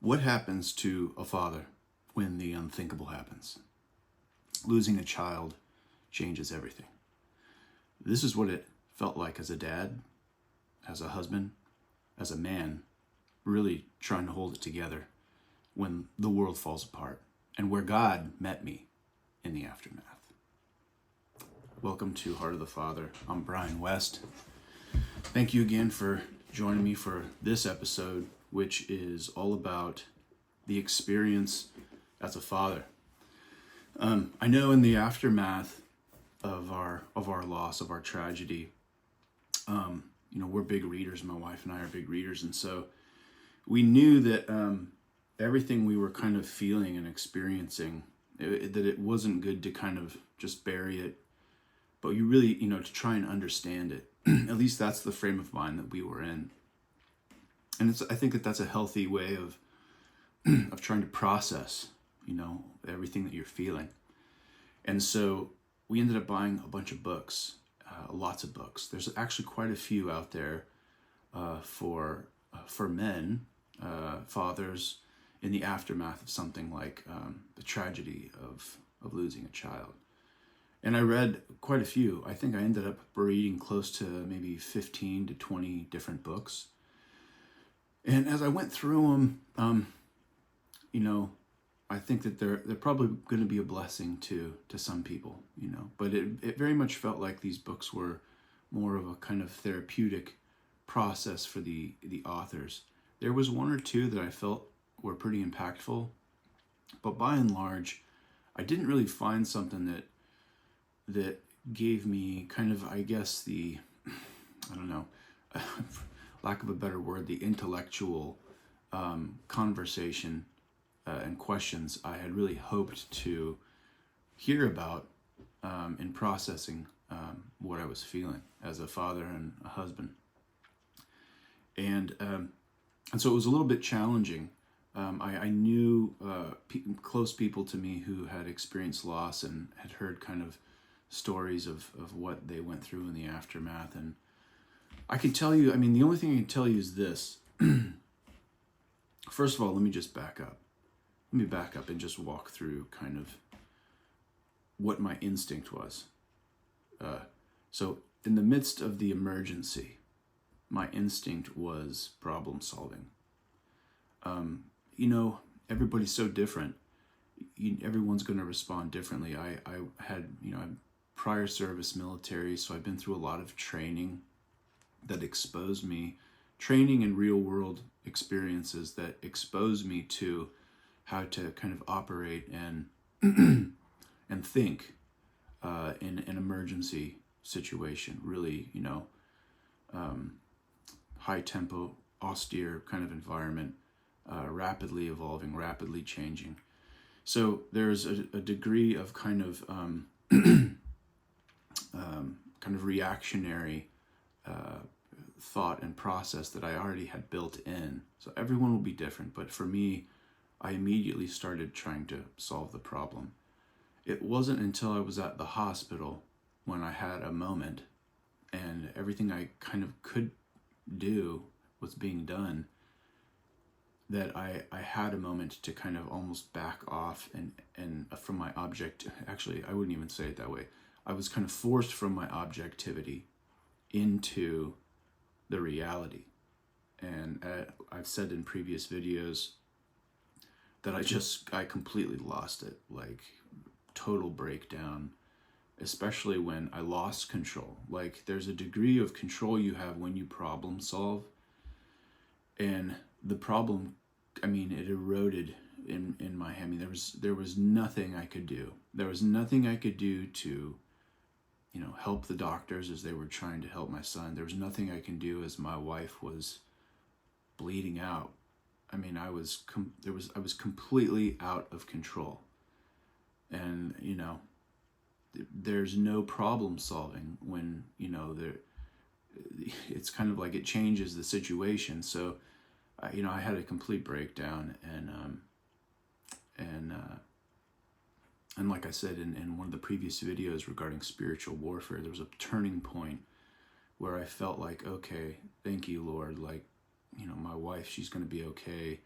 What happens to a father when the unthinkable happens? Losing a child changes everything. This is what it felt like as a dad, as a husband, as a man, really trying to hold it together when the world falls apart, and where God met me in the aftermath. Welcome to Heart of the Father. I'm Brian West. Thank you again for joining me for this episode, which is all about the experience as a father. I know in the aftermath of our loss, of our tragedy, we're big readers. My wife and I are big readers, and so we knew that everything we were kind of feeling and experiencing, that it wasn't good to kind of just bury it, but you really, to try and understand it. At least that's the frame of mind that we were in. And I think that that's a healthy way of trying to process, everything that you're feeling. And so we ended up buying a bunch of books, lots of books. There's actually quite a few out there for men, fathers, in the aftermath of something like the tragedy of losing a child. And I read quite a few. I think I ended up reading close to maybe 15 to 20 different books. And as I went through them, I think that they're probably going to be a blessing to some people, But it very much felt like these books were more of a kind of therapeutic process for the authors. There was one or two that I felt were pretty impactful, but by and large, I didn't really find something that gave me kind of, I guess, lack of a better word, the intellectual conversation and questions I had really hoped to hear about in processing what I was feeling as a father and a husband. And so it was a little bit challenging. I knew close people to me who had experienced loss and had heard kind of stories of what they went through in the aftermath. And I can tell you, the only thing I can tell you is this. First of all, let me just back up. Let me back up and just walk through kind of what my instinct was. So in the midst of the emergency, my instinct was problem solving. Everybody's so different. Everyone's going to respond differently. I had, I'm prior service military, so I've been through a lot of training that exposed me, training and real world experiences that exposed me to how to kind of operate and and think in an emergency situation. Really, high tempo, austere kind of environment, rapidly evolving, rapidly changing. So there's a degree of kind of reactionary thought and process that I already had built in. So everyone will be different, but for me, I immediately started trying to solve the problem. It wasn't until I was at the hospital when I had a moment and everything I kind of could do was being done that I had a moment to kind of almost back off and from my actually, I wouldn't even say it that way. I was kind of forced from my objectivity into the reality. And I've said in previous videos that I completely lost it, like total breakdown, especially when I lost control. Like there's a degree of control you have when you problem solve, and the problem, it eroded in my hand. There was nothing I could do. There was nothing I could do to, help the doctors as they were trying to help my son. There was nothing I can do as my wife was bleeding out. I was completely out of control. And, there's no problem solving when, it's kind of like it changes the situation. So, I had a complete breakdown, and like I said in one of the previous videos regarding spiritual warfare, there was a turning point where I felt like, okay, thank you, Lord. Like, my wife, she's going to be okay.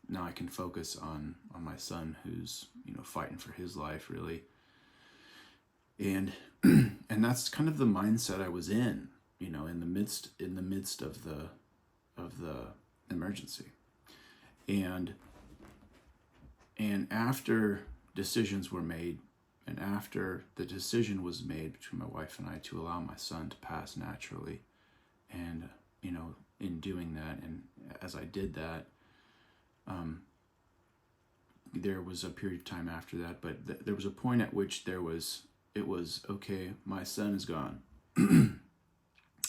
now I can focus on my son who's, fighting for his life really. And and that's kind of the mindset I was in, in the midst of the emergency. And after decisions were made, and after the decision was made between my wife and I to allow my son to pass naturally, and in doing that, and as I did that, there was a period of time after that, but there was a point at which it was okay, my son is gone.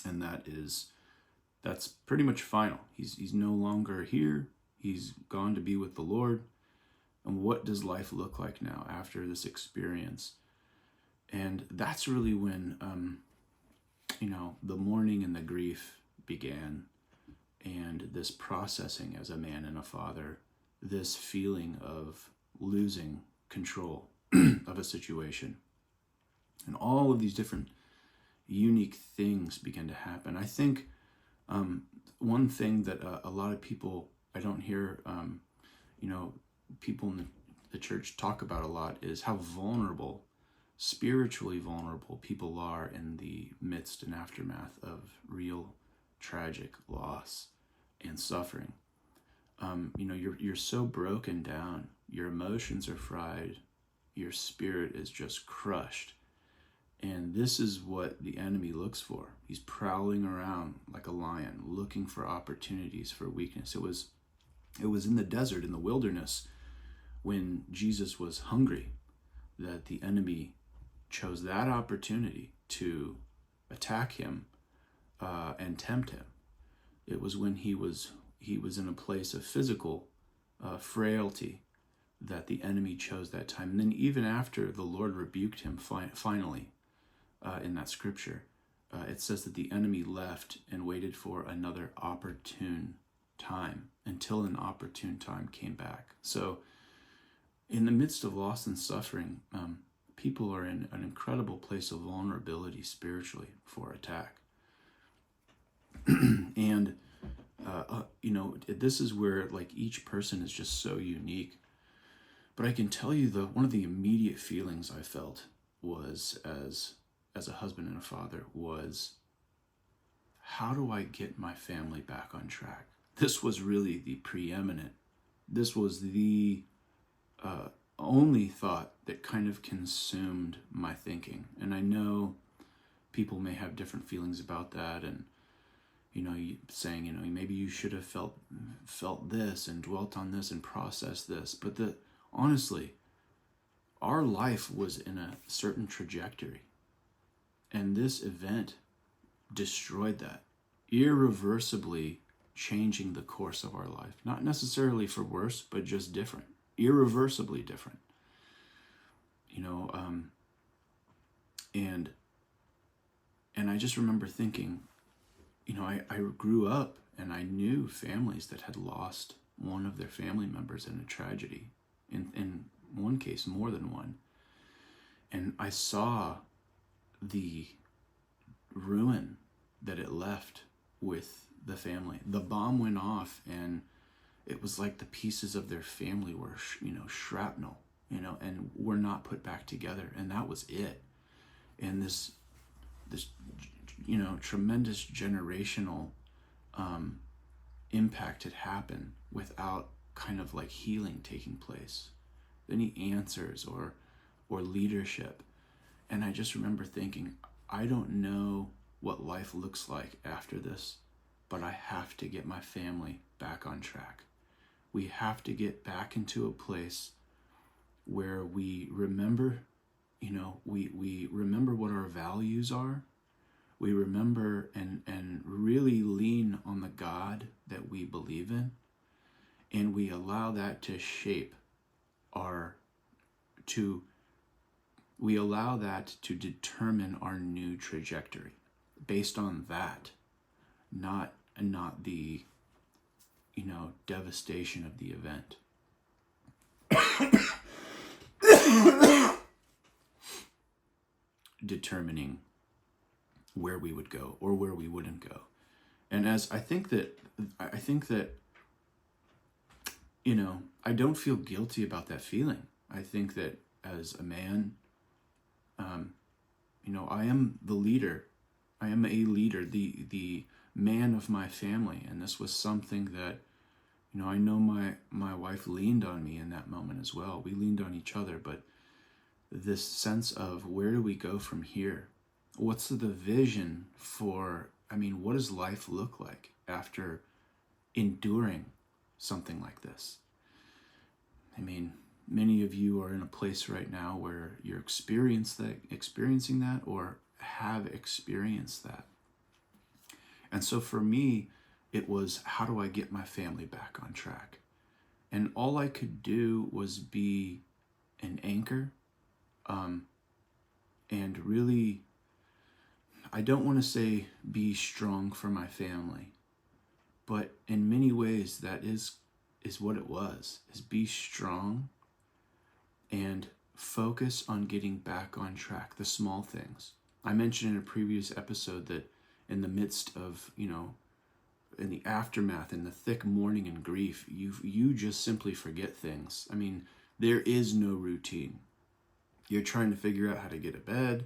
And that's pretty much final. He's no longer here. He's gone to be with the Lord. And what does life look like now after this experience? And that's really when the mourning and the grief began, and this processing as a man and a father, this feeling of losing control of a situation. And all of these different unique things began to happen. I think one thing that a lot of people, I don't hear, people in the church talk about a lot, is how vulnerable, spiritually vulnerable people are in the midst and aftermath of real tragic loss and suffering. You're so broken down, your emotions are fried, your spirit is just crushed. And this is what the enemy looks for. He's prowling around like a lion, looking for opportunities for weakness. It was in the desert, in the wilderness, when Jesus was hungry, that the enemy chose that opportunity to attack him and tempt him. It was when he was in a place of physical frailty that the enemy chose that time. And then even after the Lord rebuked him finally, in that scripture, it says that the enemy left and waited for another opportune time until an opportune time came back. So in the midst of loss and suffering, people are in an incredible place of vulnerability spiritually for attack. And this is where each person is just so unique. But I can tell you one of the immediate feelings I felt was as a husband and a father was, how do I get my family back on track? This was really this was the only thought that kind of consumed my thinking. And I know people may have different feelings about that, and saying, maybe you should have felt this and dwelt on this and processed this. But honestly, our life was in a certain trajectory. And this event destroyed that, irreversibly changing the course of our life. Not necessarily for worse, but just different, irreversibly different. And I just remember thinking, I grew up and I knew families that had lost one of their family members in a tragedy, in one case, more than one. And I saw the ruin that it left with the family. The bomb went off and it was like the pieces of their family were, shrapnel, and were not put back together. And that was it. And this tremendous generational impact had happened without kind of healing taking place, any answers or leadership. And I just remember thinking, I don't know what life looks like after this, but I have to get my family back on track. We have to get back into a place where we remember, we remember what our values are. We remember and really lean on the God that we believe in. And we allow that to shape we allow that to determine our new trajectory based on that, not the, devastation of the event. Determining where we would go or where we wouldn't go. And as I think that I don't feel guilty about that feeling. I think that as a man, I am the leader. I am a leader, the man of my family. And this was something that, I know my wife leaned on me in that moment as well. We leaned on each other, but this sense of where do we go from here? What's the vision for, what does life look like after enduring something like this? Many of you are in a place right now where you're experiencing that or have experienced that. And so for me, it was, how do I get my family back on track? And all I could do was be an anchor, and really, I don't want to say be strong for my family, but in many ways that is what it was, is be strong and focus on getting back on track, the small things. I mentioned in a previous episode that in the midst of, in the aftermath, in the thick mourning and grief, you just simply forget things. There is no routine. You're trying to figure out how to get to bed.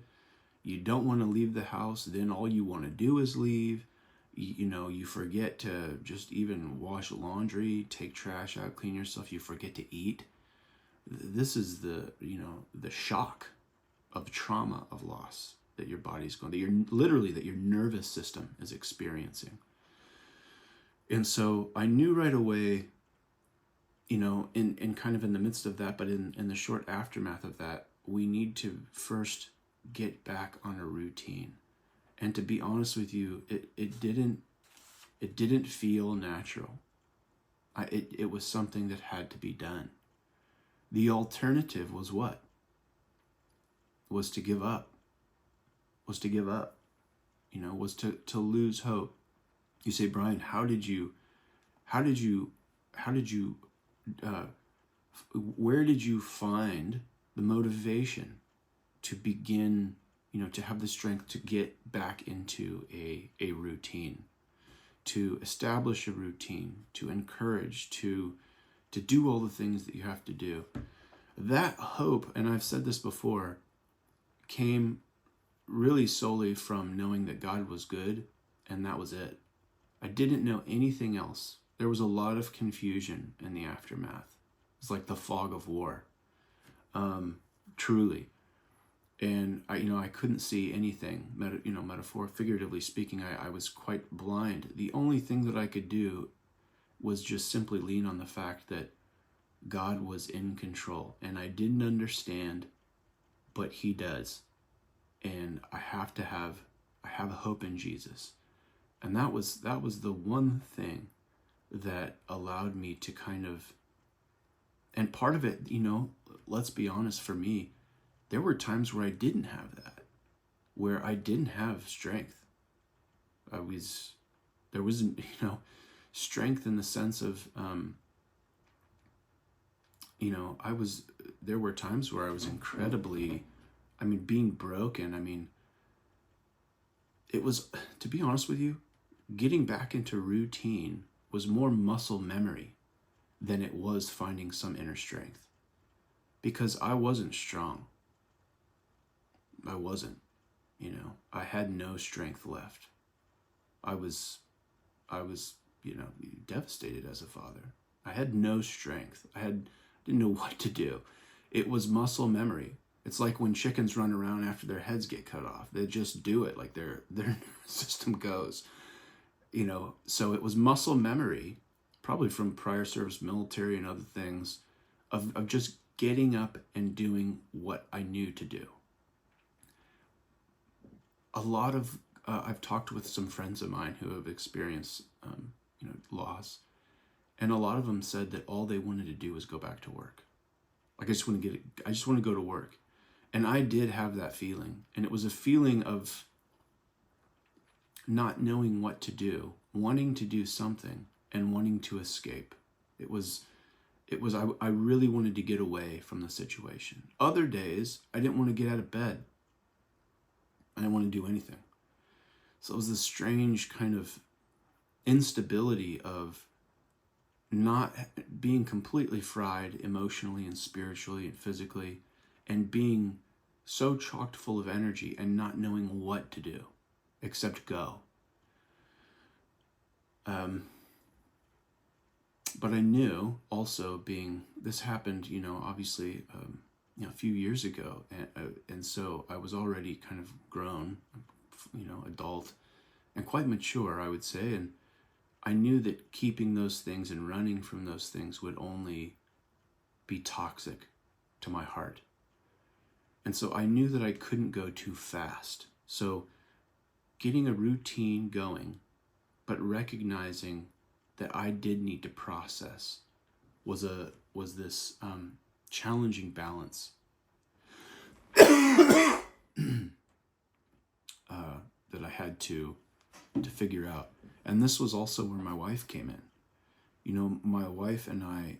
You don't want to leave the house. Then all you want to do is leave. You forget to just even wash laundry, take trash out, clean yourself. You forget to eat. This is the shock of trauma, of loss that your body's going, that your nervous system is experiencing. And so I knew right away, in kind of in the midst of that, but in the short aftermath of that, we need to first get back on a routine. And to be honest with you, it didn't feel natural. It was something that had to be done. The alternative was what? Was to give up. Was to lose hope. You say, Brian, where did you find the motivation to begin, to have the strength to get back into a routine, to establish a routine, to encourage, to do all the things that you have to do? That hope, and I've said this before, came really solely from knowing that God was good, and that was it. I didn't know anything else. There was a lot of confusion in the aftermath. It's like the fog of war, truly. And I couldn't see anything, figuratively speaking. I was quite blind. The only thing that I could do was just simply lean on the fact that God was in control, and I didn't understand, but He does. And I have hope in Jesus. And that was the one thing that allowed me to kind of, and part of it, let's be honest, for me, there were times where I didn't have that, where I didn't have strength. There wasn't, strength in the sense of, there were times where I was incredibly, being broken. It was, to be honest with you, getting back into routine was more muscle memory than it was finding some inner strength, because I wasn't strong. I wasn't, I had no strength left. I was, devastated as a father. I had no strength. Didn't know what to do. It was muscle memory. It's like when chickens run around after their heads get cut off. They just do it, like their nervous system goes. So it was muscle memory, probably from prior service, military, and other things, of just getting up and doing what I knew to do. A lot of, I've talked with some friends of mine who have experienced, loss, and a lot of them said that all they wanted to do was go back to work. Like, I just want to go to work. And I did have that feeling, and it was a feeling of not knowing what to do, wanting to do something, and wanting to escape. I really wanted to get away from the situation. Other days, I didn't want to get out of bed. I didn't want to do anything. So it was this strange kind of instability of not being completely fried emotionally and spiritually and physically, and being so chocked full of energy and not knowing what to do except go. But I knew also this happened, obviously, a few years ago. And so I was already kind of grown, adult and quite mature, I would say. And I knew that keeping those things and running from those things would only be toxic to my heart. And so I knew that I couldn't go too fast. So getting a routine going, but recognizing that I did need to process was this challenging balance that I had to figure out. And this was also where my wife came in. My wife and I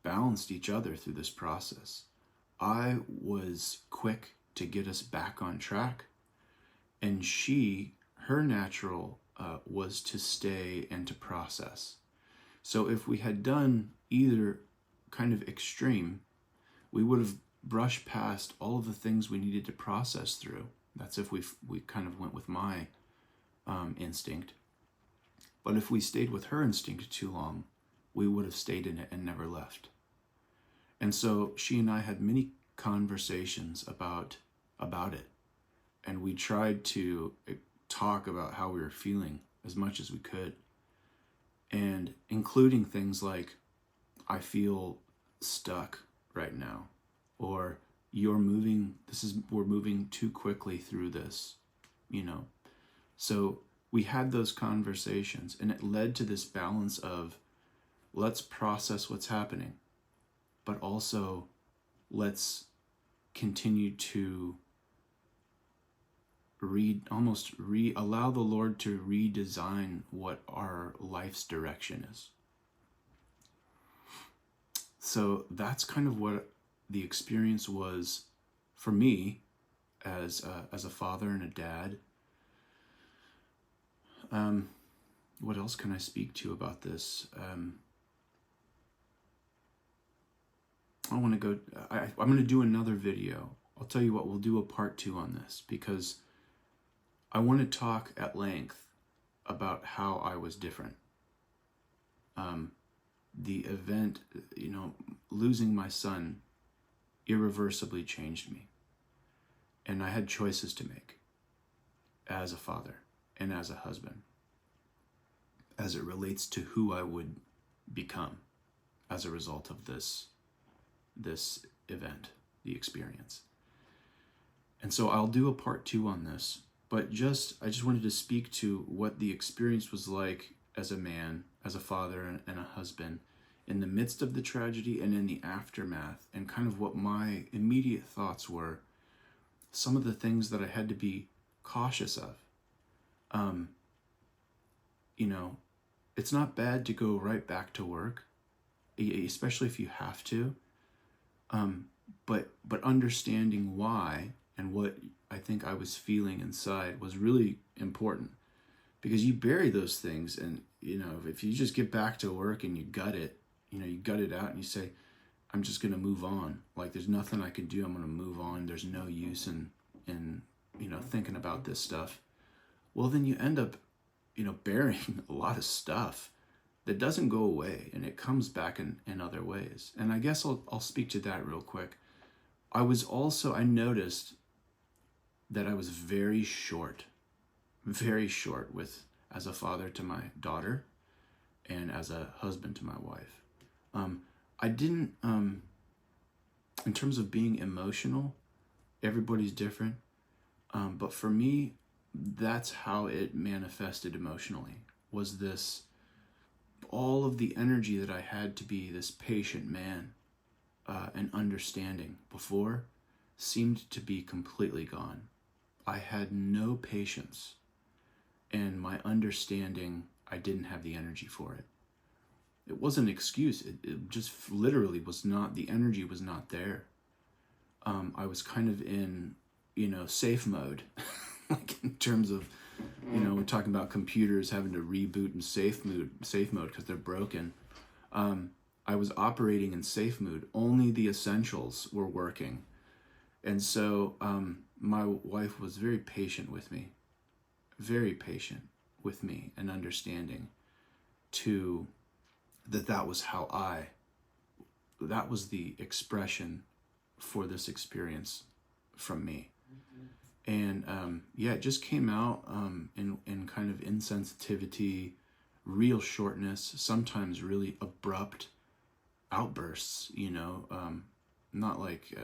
balanced each other through this process. I was quick to get us back on track, and her natural was to stay and to process. So if we had done either kind of extreme, we would have brushed past all of the things we needed to process through. That's if we kind of went with my instinct. But if we stayed with her instinct too long, we would have stayed in it and never left. And so she and I had many conversations about it. And we tried to talk about how we were feeling as much as we could. And including things like, I feel stuck right now. Or we're moving too quickly through this, So we had those conversations, and it led to this balance of, let's process what's happening, but also let's continue to allow the Lord to redesign what our life's direction is. So that's kind of what the experience was for me as a father and a dad. What else can I speak to about this? I'm going to do another video. I'll tell you what, we'll do a part 2 on this, because I want to talk at length about how I was different. The event, losing my son irreversibly changed me. And I had choices to make as a father and as a husband, as it relates to who I would become as a result of this event, the experience. And so I'll do a part 2 on this, but I just wanted to speak to what the experience was like as a man, as a father and a husband, in the midst of the tragedy and in the aftermath, and kind of what my immediate thoughts were, some of the things that I had to be cautious of. It's not bad to go right back to work, especially if you have to. But understanding why and what I think I was feeling inside was really important, because you bury those things, and if you just get back to work and you gut it out and you say, I'm just going to move on. Like, there's nothing I can do. I'm going to move on. There's no use in thinking about this stuff. Well, then you end up, burying a lot of stuff that doesn't go away, and it comes back in other ways. And I guess I'll speak to that real quick. I noticed that I was very short as a father to my daughter and as a husband to my wife. I didn't, in terms of being emotional, everybody's different. But for me, that's how it manifested emotionally, was this, all of the energy that I had to be this patient man and understanding before seemed to be completely gone. I had no patience, and my understanding, I didn't have the energy for it. It wasn't an excuse. It just literally was not, the energy was not there. I was kind of in, safe mode, like in terms of, we're talking about computers having to reboot in safe mode because they're broken. I was operating in safe mood. Only the essentials were working. And so my wife was very patient with me, very patient with me, and understanding to that was that was the expression for this experience from me. And yeah, it just came out in kind of insensitivity, real shortness, sometimes really abrupt outbursts, not like,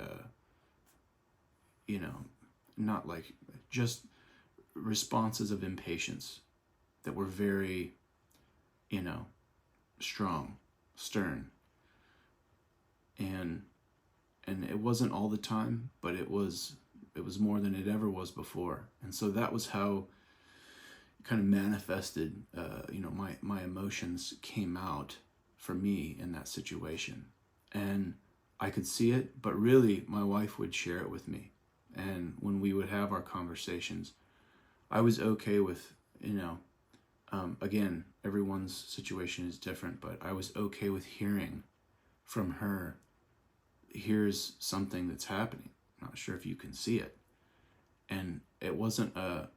not like just responses of impatience that were very, strong, stern. And it wasn't all the time, but it was more than it ever was before. And so that was how it kind of manifested, my emotions came out for me in that situation. And I could see it, but really my wife would share it with me. And when we would have our conversations, I was okay with, again, everyone's situation is different, but I was okay with hearing from her, here's something that's happening. I'm not sure if you can see it. And it wasn't I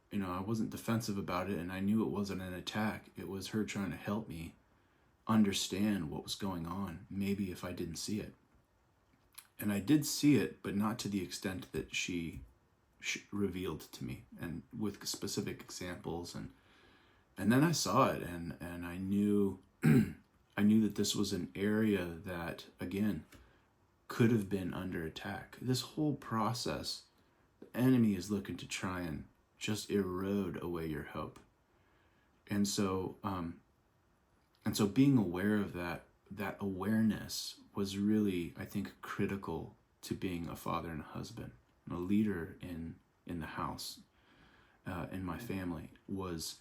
wasn't defensive about it, and I knew it wasn't an attack. It was her trying to help me understand what was going on, maybe if I didn't see it. And I did see it, but not to the extent that she revealed to me, and with specific examples. And then I saw it, and I knew I knew that this was an area that, again, could have been under attack. This whole process, the enemy is looking to try and just erode away your hope. And so being aware of that awareness was really, I think, critical to being a father and a husband, and a leader in the house, in my family, was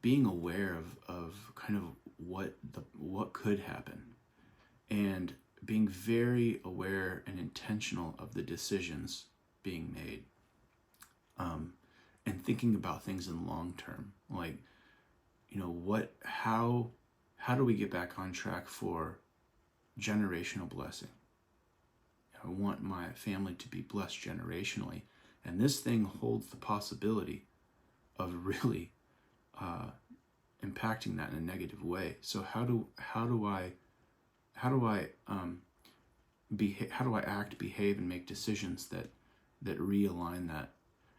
being aware of kind of what could happen, and being very aware and intentional of the decisions being made, and thinking about things in long term, like, how do we get back on track for generational blessing? I want my family to be blessed generationally, and this thing holds the possibility of really impacting that in a negative way. So how do I act, behave, and make decisions that realign that?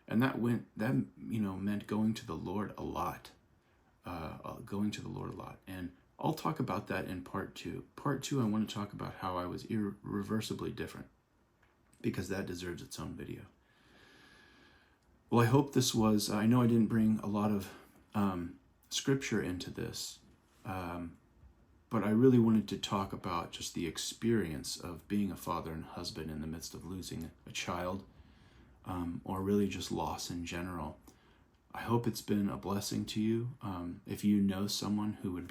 And that meant going to the Lord a lot, and I'll talk about that in part 2. Part 2, I want to talk about how I was irreversibly different, because that deserves its own video. Well, I hope this was, I know I didn't bring a lot of scripture into this, but I really wanted to talk about just the experience of being a father and husband in the midst of losing a child, or really just loss in general. I hope it's been a blessing to you. If you know someone who would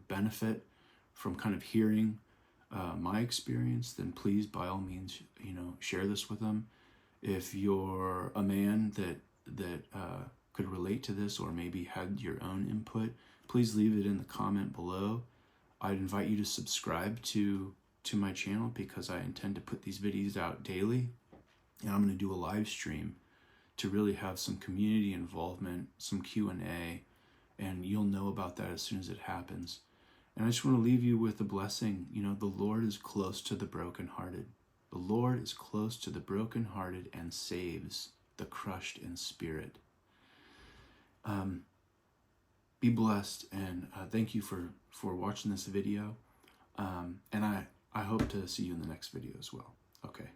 benefit from kind of hearing my experience, then please, by all means, share this with them. If you're a man that could relate to this, or maybe had your own input, please leave it in the comment below. I'd invite you to subscribe to my channel, because I intend to put these videos out daily, and I'm going to do a live stream to really have some community involvement, some Q&A, and you'll know about that as soon as it happens. And I just want to leave you with a blessing. The Lord is close to the brokenhearted. The Lord is close to the brokenhearted and saves the crushed in spirit. Be blessed, and thank you for watching this video. And I hope to see you in the next video as well. Okay.